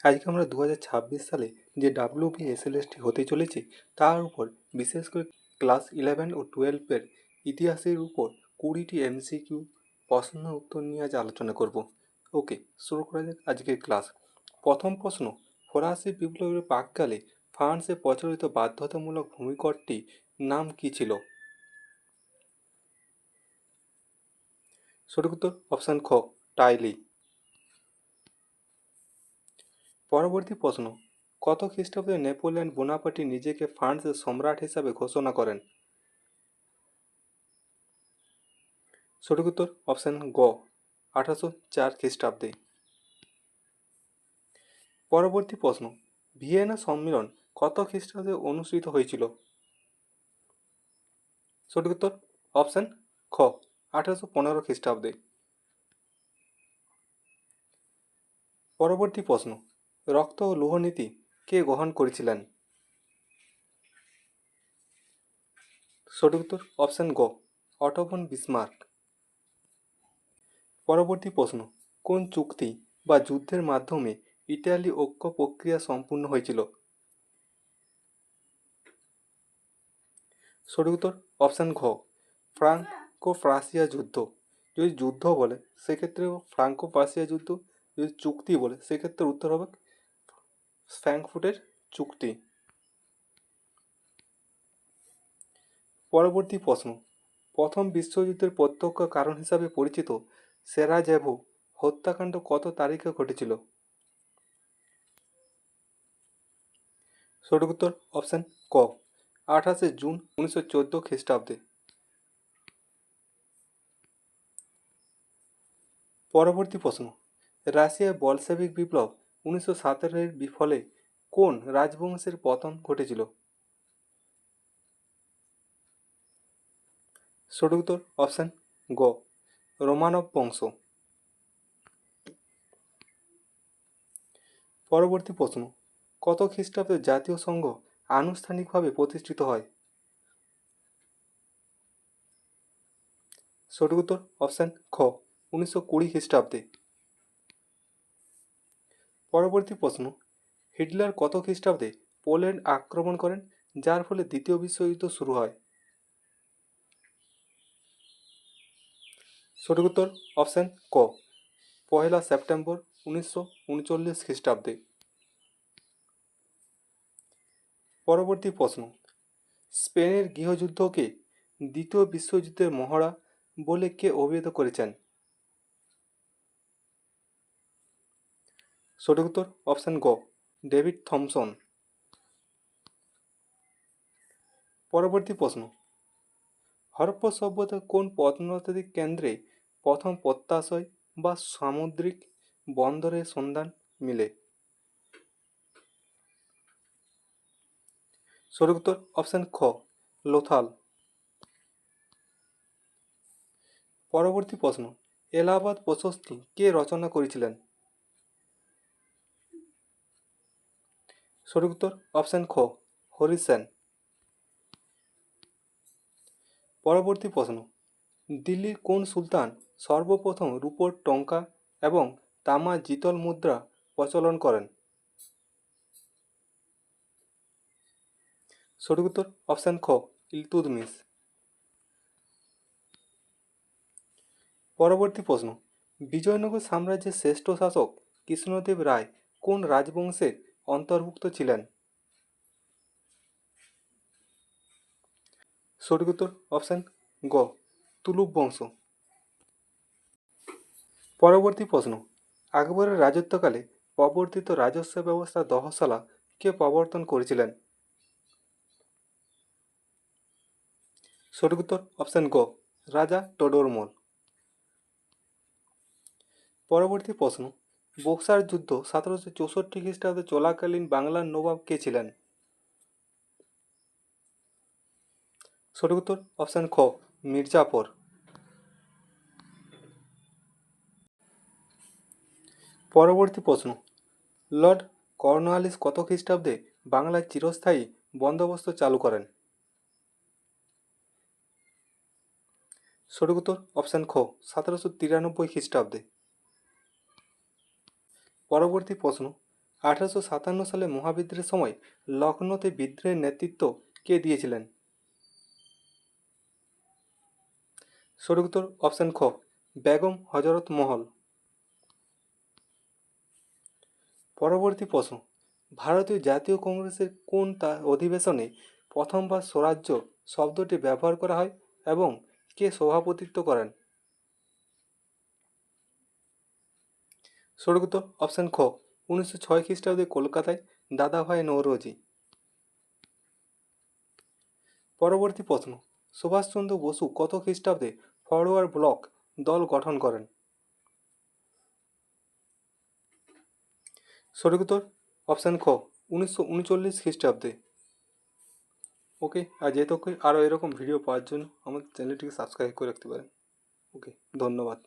আজকে আমরা 2026 সালে যে WBSLST হতে চলেছে তার উপর বিশেষ করে ক্লাস 11 ও 12-এর ইতিহাসের উপর 20টি MCQ প্রশ্নের উত্তর নিয়ে আজ আলোচনা করব। ওকে, শুরু করা যাক আজকের ক্লাস। প্রথম প্রশ্ন, ফরাসি বিপ্লবের প্রাক্কালে ফ্রান্সে প্রচলিত বাধ্যতামূলক ভূমিকরটি নাম কী ছিল? সঠিক উত্তর অপশান খ, টাইলি। পরবর্তী প্রশ্ন, কত খ্রিস্টাব্দে নেপোলিয়ন বোনাপার্টি নিজেকে ফ্রান্সের সম্রাট হিসাবে ঘোষণা করেন? সঠিক উত্তর অপশান গ, 1804 খ্রিস্টাব্দে। পরবর্তী প্রশ্ন, ভিয়েনা সম্মেলন কত খ্রিস্টাব্দে অনুষ্ঠিত হয়েছিল? সঠিক উত্তর অপশান খ, 1815 খ্রিস্টাব্দে। পরবর্তী প্রশ্ন, রক্ত ও লৌহনীতি কে গ্রহণ করেছিলেন? সঠিক উত্তর অপশান গ, অটো ফন বিসমার্ক। পরবর্তী প্রশ্ন, কোন চুক্তি বা যুদ্ধের মাধ্যমে ইতালি ঐক্য প্রক্রিয়া সম্পূর্ণ হয়েছিল? সঠিক উত্তর অপশান ঘ, ফ্রাঙ্কো প্রাশিয়া যুদ্ধ। যদি যুদ্ধ বলে সেক্ষেত্রে ফ্রাঙ্কো প্রাশিয়া যুদ্ধ, যদি চুক্তি বলে সেক্ষেত্রে উত্তর হবে ফ্র্যাঙ্কফুর্টের চুক্তি। পরবর্তী প্রশ্ন, প্রথম বিশ্বযুদ্ধের প্রত্যক্ষ কারণ হিসাবে পরিচিত সেরাজেভো হত্যাকাণ্ড কত তারিখে ঘটেছিল? সঠিক উত্তর অপশান ক, 28শে জুন 1914 খ্রিস্টাব্দে। পরবর্তী প্রশ্ন, রাশিয়ায় বলশেভিক বিপ্লব 1917-এর ফলে কোন রাজবংশের পতন ঘটেছিল? সঠিক উত্তর অপশান গ, রোমানভ বংশ। পরবর্তী প্রশ্ন, কত খ্রিস্টাব্দে জাতীয় সংঘ আনুষ্ঠানিকভাবে প্রতিষ্ঠিত হয়? সঠিক উত্তর অপশান খ, 1920 খ্রিস্টাব্দে। পরবর্তী প্রশ্ন, হিটলার কত খ্রিস্টাব্দে পোল্যান্ড আক্রমণ করেন যার ফলে দ্বিতীয় বিশ্বযুদ্ধ শুরু হয়? সঠিক উত্তর অপশান ক, 1 সেপ্টেম্বর 1939 খ্রিস্টাব্দে। পরবর্তী প্রশ্ন, স্পেনের গৃহযুদ্ধকে দ্বিতীয় বিশ্বযুদ্ধের মহড়া বলে কে অভিহিত করেছেন? সঠিক উত্তর অপশান গ, ডেভিড থমসন। পরবর্তী প্রশ্ন, হরপ্পা সভ্যতার কোন প্রত্নতাত্ত্বিক কেন্দ্রে প্রথম প্রত্যাশয় বা সামুদ্রিক বন্দরের সন্ধান মিলে? সঠিক উত্তর অপশান খ, লোথাল। পরবর্তী প্রশ্ন, এলাহাবাদ প্রশস্তি কে রচনা করেছিলেন? সঠিক উত্তর অপশান খ, হরি সেন। পরবর্তী প্রশ্ন, দিল্লির কোন সুলতান সর্বপ্রথম রূপোর টঙ্কা এবং তামা জিতল মুদ্রা প্রচলন করেন? সঠিক উত্তর অপশান খ, ইলতুৎমিশ। পরবর্তী প্রশ্ন, বিজয়নগর সাম্রাজ্যের শ্রেষ্ঠ শাসক কৃষ্ণদেব রায় কোন রাজবংশের অন্তর্ভুক্ত ছিলেন? সঠিক উত্তর অপশান গ, তুলুপ বংশ। পরবর্তী প্রশ্ন, আকবরের রাজত্বকালে প্রবর্তিত রাজস্ব ব্যবস্থা দহশালা কে প্রবর্তন করেছিলেন? সঠিক উত্তর অপশান গ, রাজা টোডরমল। পরবর্তী প্রশ্ন, বক্সার যুদ্ধ 1764 খ্রিস্টাব্দে চলাকালীন বাংলার নবাব কে ছিলেন? সঠিক উত্তর অপশান খ, মির্জাফর। পরবর্তী প্রশ্ন, লর্ড কর্নওয়ালিস কত খ্রিস্টাব্দে বাংলায় চিরস্থায়ী বন্দোবস্ত চালু করেন? সঠিক উত্তর অপশান খ, 1793 খ্রিস্টাব্দে। পরবর্তী প্রশ্ন, 1857 সালে মহাবিদ্রোহের সময় লখনৌতে বিদ্রোহের নেতৃত্ব কে দিয়েছিলেন? সঠিক উত্তর অপশন খ, বেগম হজরত মহল। পরবর্তী প্রশ্ন, ভারতীয় জাতীয় কংগ্রেসের কোন অধিবেশনে প্রথমবার স্বরাজ্য শব্দটি ব্যবহার করা হয় এবং কে সভাপতিত্ব করেন? সঠিক উত্তর অপশন খ, 1906 খ্রিস্টাব্দে কলকাতায় দাদাভাই নৌরোজি। পরবর্তী প্রশ্ন, সুভাষচন্দ্র বসু কত খ্রিস্টাব্দে ফরওয়ার্ড ব্লক দল গঠন করেন? সঠিক উত্তর অপশান খ, 1939 খ্রিস্টাব্দে। ওকে, আর যেহেতু আরও এরকম ভিডিও পাওয়ার জন্য আমার চ্যানেলটিকে সাবস্ক্রাইব করে রাখতে পারেন। ওকে, ধন্যবাদ।